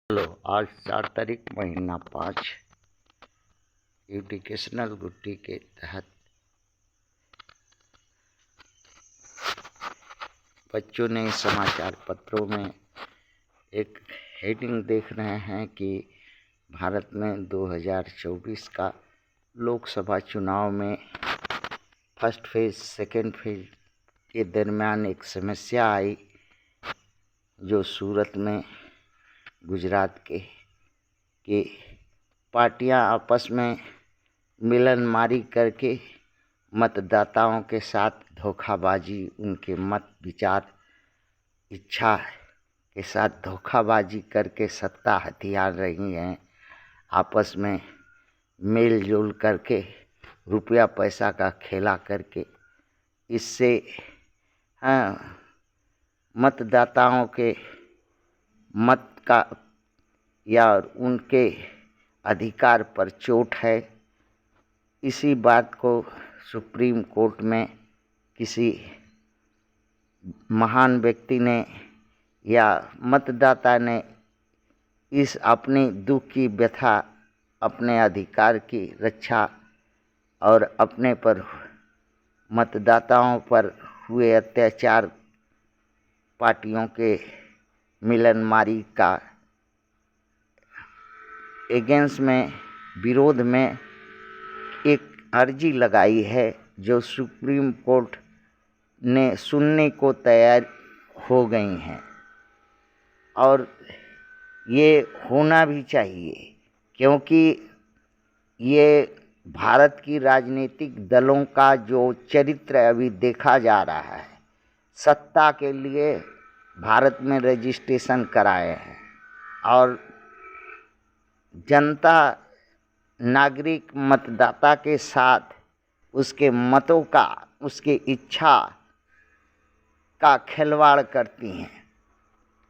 Hello, आज 4 तारीख महीना 5 एजुकेशनल गुट्टी के तहत बच्चों ने समाचार पत्रों में एक हेडिंग देख रहे हैं कि भारत में 2024 का लोकसभा चुनाव में फर्स्ट फेज सेकेंड फेज के दरमियान एक समस्या आई, जो सूरत में गुजरात के पार्टियां आपस में मिलनमारी करके मतदाताओं के साथ धोखाबाजी, उनके मत विचार इच्छा के साथ धोखाबाजी करके सत्ता हथियार रही हैं। आपस में मेल जोल करके रुपया पैसा का खेला करके इससे मतदाताओं के मत का या उनके अधिकार पर चोट है। इसी बात को सुप्रीम कोर्ट में किसी महान व्यक्ति ने या मतदाता ने इस अपनी दुख की व्यथा, अपने अधिकार की रक्षा और अपने पर मतदाताओं पर हुए अत्याचार, पार्टियों के मिलनमारी का एगेंस्ट में, विरोध में एक अर्जी लगाई है, जो सुप्रीम कोर्ट ने सुनने को तैयार हो गई हैं। और ये होना भी चाहिए, क्योंकि ये भारत की राजनीतिक दलों का जो चरित्र अभी देखा जा रहा है, सत्ता के लिए भारत में रजिस्ट्रेशन कराए हैं और जनता, नागरिक मतदाता के साथ उसके मतों का, उसके इच्छा का खिलवाड़ करती हैं।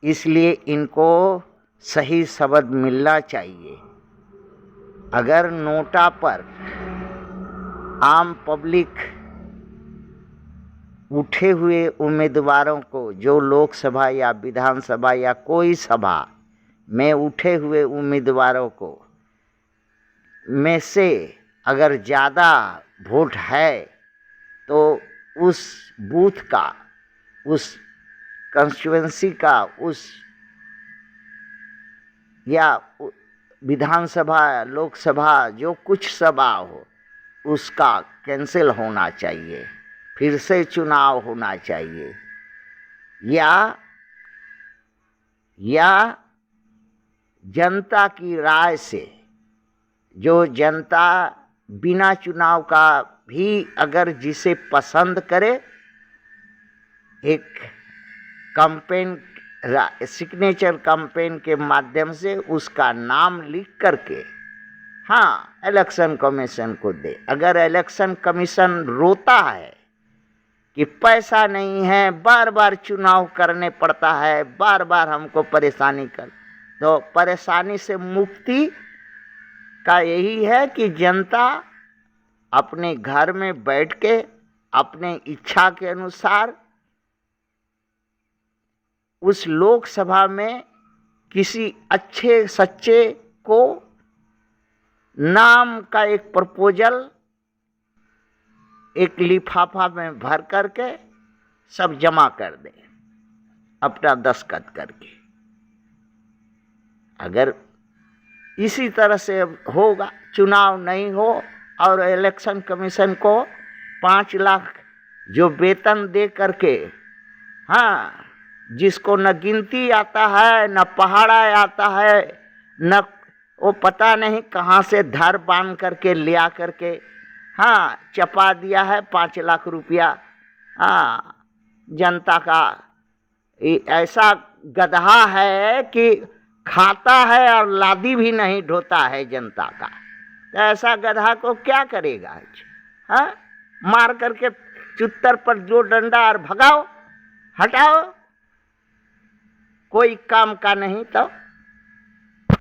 इसलिए इनको सही शब्द मिलना चाहिए। अगर नोटा पर आम पब्लिक उठे हुए उम्मीदवारों को, जो लोकसभा या विधानसभा या कोई सभा में उठे हुए उम्मीदवारों को में से अगर ज़्यादा वोट है, तो उस बूथ का, उस कंस्टिट्यूएंसी का, उस या विधानसभा, लोकसभा, जो कुछ सभा हो, उसका कैंसिल होना चाहिए, फिर से चुनाव होना चाहिए, या जनता की राय से, जो जनता बिना चुनाव का भी अगर जिसे पसंद करे, एक कैंपेन, सिग्नेचर कैंपेन के माध्यम से उसका नाम लिख करके इलेक्शन कमीशन को दे। अगर इलेक्शन कमीशन रोता है कि पैसा नहीं है, बार बार चुनाव करने पड़ता है, बार बार हमको परेशानी कर, तो परेशानी से मुक्ति का यही है कि जनता अपने घर में बैठ के अपने इच्छा के अनुसार उस लोकसभा में किसी अच्छे सच्चे को नाम का एक प्रपोजल एक लिफाफा में भर करके सब जमा कर दे, अपना दस्तखत करके। अगर इसी तरह से होगा, चुनाव नहीं हो और इलेक्शन कमीशन को 5 लाख जो वेतन दे करके, जिसको न गिनती आता है, न पहाड़ा आता है, न वो पता नहीं कहाँ से धर बांध करके लिया करके चपा दिया है 5 लाख रुपया जनता का। ऐसा गधा है कि खाता है और लादी भी नहीं ढोता है जनता का। तो ऐसा गधा को क्या करेगा? मार करके चुत्तर पर जो डंडा और भगाओ, हटाओ, कोई काम का नहीं। तो